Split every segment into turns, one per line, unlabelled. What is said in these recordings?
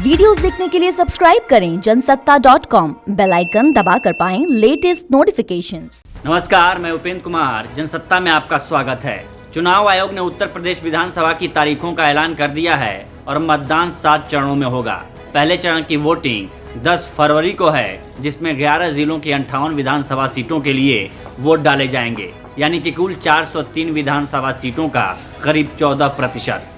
Videos देखने के लिए सब्सक्राइब करें जनसत्ता.com, बेल आइकन दबाकर पाएं लेटेस्ट नोटिफिकेशंस।
नमस्कार, मैं उपेंद्र कुमार। जनसत्ता में आपका स्वागत है। चुनाव आयोग ने उत्तर प्रदेश विधानसभा की तारीखों का ऐलान कर दिया है और मतदान 7 चरणों में होगा। पहले चरण की वोटिंग 10 फरवरी को है, जिसमें 11 जिलों की 58 विधानसभा सीटों के लिए वोट डाले जाएंगे, यानी कि कुल 403 विधानसभा सीटों का करीब 14%।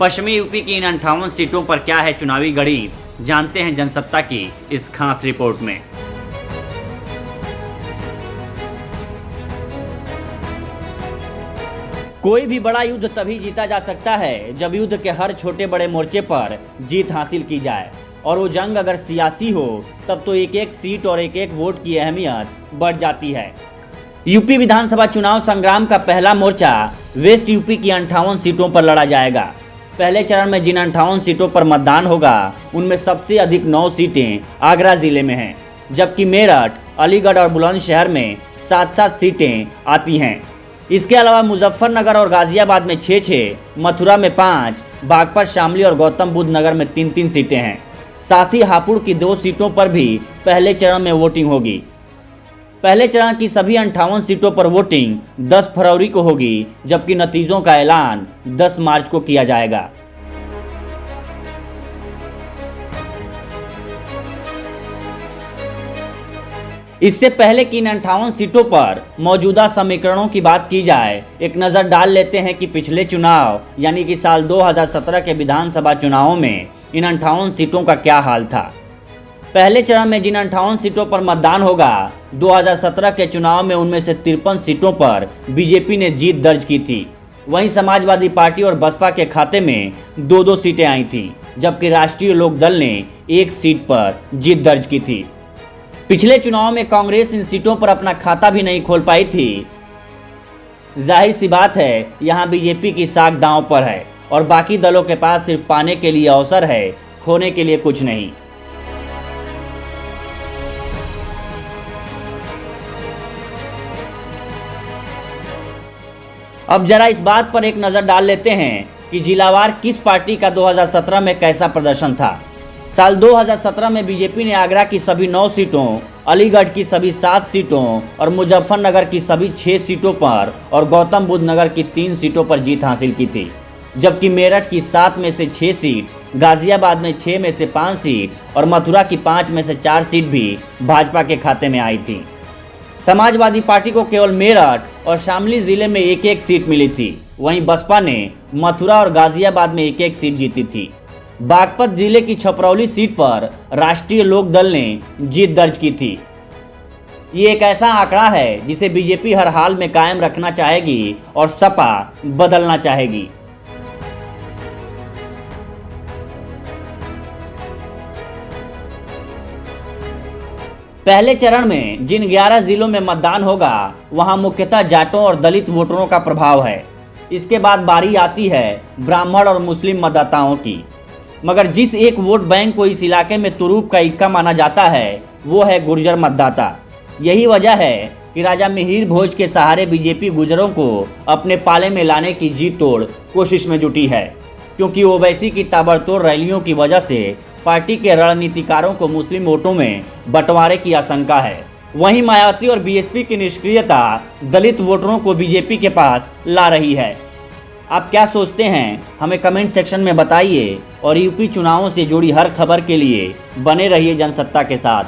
पश्चिमी यूपी की इन 58 सीटों पर क्या है चुनावी गणित, जानते हैं जनसत्ता की इस खास रिपोर्ट में। कोई भी बड़ा युद्ध तभी जीता जा सकता है जब युद्ध के हर छोटे बड़े मोर्चे पर जीत हासिल की जाए, और वो जंग अगर सियासी हो तब तो एक एक सीट और एक एक वोट की अहमियत बढ़ जाती है। यूपी विधानसभा चुनाव संग्राम का पहला मोर्चा वेस्ट यूपी की 58 सीटों पर लड़ा जाएगा। पहले चरण में जिन 58 सीटों पर मतदान होगा उनमें सबसे अधिक 9 सीटें आगरा जिले में हैं, जबकि मेरठ, अलीगढ़ और बुलंदशहर में 7-7 सीटें आती हैं। इसके अलावा मुजफ्फरनगर और गाजियाबाद में 6-6, मथुरा में 5, बागपत, शामली और गौतम बुद्ध नगर में 3-3 सीटें हैं। साथ ही हापुड़ की 2 सीटों पर भी पहले चरण में वोटिंग होगी। पहले चरण की सभी 58 सीटों पर वोटिंग 10 फरवरी को होगी, जबकि नतीजों का ऐलान 10 मार्च को किया जाएगा। इससे पहले कि इन 58 सीटों पर मौजूदा समीकरणों की बात की जाए, एक नज़र डाल लेते हैं कि पिछले चुनाव यानी कि साल 2017 के विधानसभा चुनावों में इन 58 सीटों का क्या हाल था। पहले चरण में जिन 58 सीटों पर मतदान होगा, 2017 के चुनाव में उनमें से 53 सीटों पर बीजेपी ने जीत दर्ज की थी। वहीं समाजवादी पार्टी और बसपा के खाते में 2-2 सीटें आई थीं, जबकि राष्ट्रीय लोक दल ने 1 सीट पर जीत दर्ज की थी। पिछले चुनाव में कांग्रेस इन सीटों पर अपना खाता भी नहीं खोल पाई थी। जाहिर सी बात है, यहाँ बीजेपी की साख दांव पर है और बाकी दलों के पास सिर्फ पाने के लिए अवसर है, खोने के लिए कुछ नहीं। अब जरा इस बात पर एक नज़र डाल लेते हैं कि जिलावार किस पार्टी का 2017 में कैसा प्रदर्शन था। साल 2017 में बीजेपी ने आगरा की सभी 9 सीटों, अलीगढ़ की सभी 7 सीटों और मुजफ्फरनगर की सभी 6 सीटों पर और गौतम बुद्ध नगर की 3 सीटों पर जीत हासिल की थी, जबकि मेरठ की 7 में से 6 सीट, गाजियाबाद में 6 में से 5 सीट और मथुरा की 5 में से 4 सीट भी भाजपा के खाते में आई थी। समाजवादी पार्टी को केवल मेरठ और शामली जिले में 1-1 सीट मिली थी। वहीं बसपा ने मथुरा और गाजियाबाद में 1-1 सीट जीती थी। बागपत जिले की छपरौली सीट पर राष्ट्रीय लोक दल ने जीत दर्ज की थी। ये एक ऐसा आंकड़ा है जिसे बीजेपी हर हाल में कायम रखना चाहेगी और सपा बदलना चाहेगी। पहले चरण में जिन 11 जिलों में मतदान होगा, वहां मुख्यतः जाटों और दलित वोटरों का प्रभाव है। इसके बाद बारी आती है ब्राह्मण और मुस्लिम मतदाताओं की। मगर जिस एक वोट बैंक को इस इलाके में तुरूप का इक्का माना जाता है, वो है गुर्जर मतदाता। यही वजह है कि राजा मिहिर भोज के सहारे बीजेपी गुर्जरों को अपने पाले में लाने की जी तोड़ कोशिश में जुटी है, क्योंकि ओवैसी की ताबड़तोड़ रैलियों की वजह से पार्टी के रणनीतिकारों को मुस्लिम वोटों में बंटवारे की आशंका है। वहीं मायावती और बीएसपी की निष्क्रियता दलित वोटरों को बीजेपी के पास ला रही है। आप क्या सोचते हैं, हमें कमेंट सेक्शन में बताइए और यूपी चुनावों से जुड़ी हर खबर के लिए बने रहिए जनसत्ता के साथ।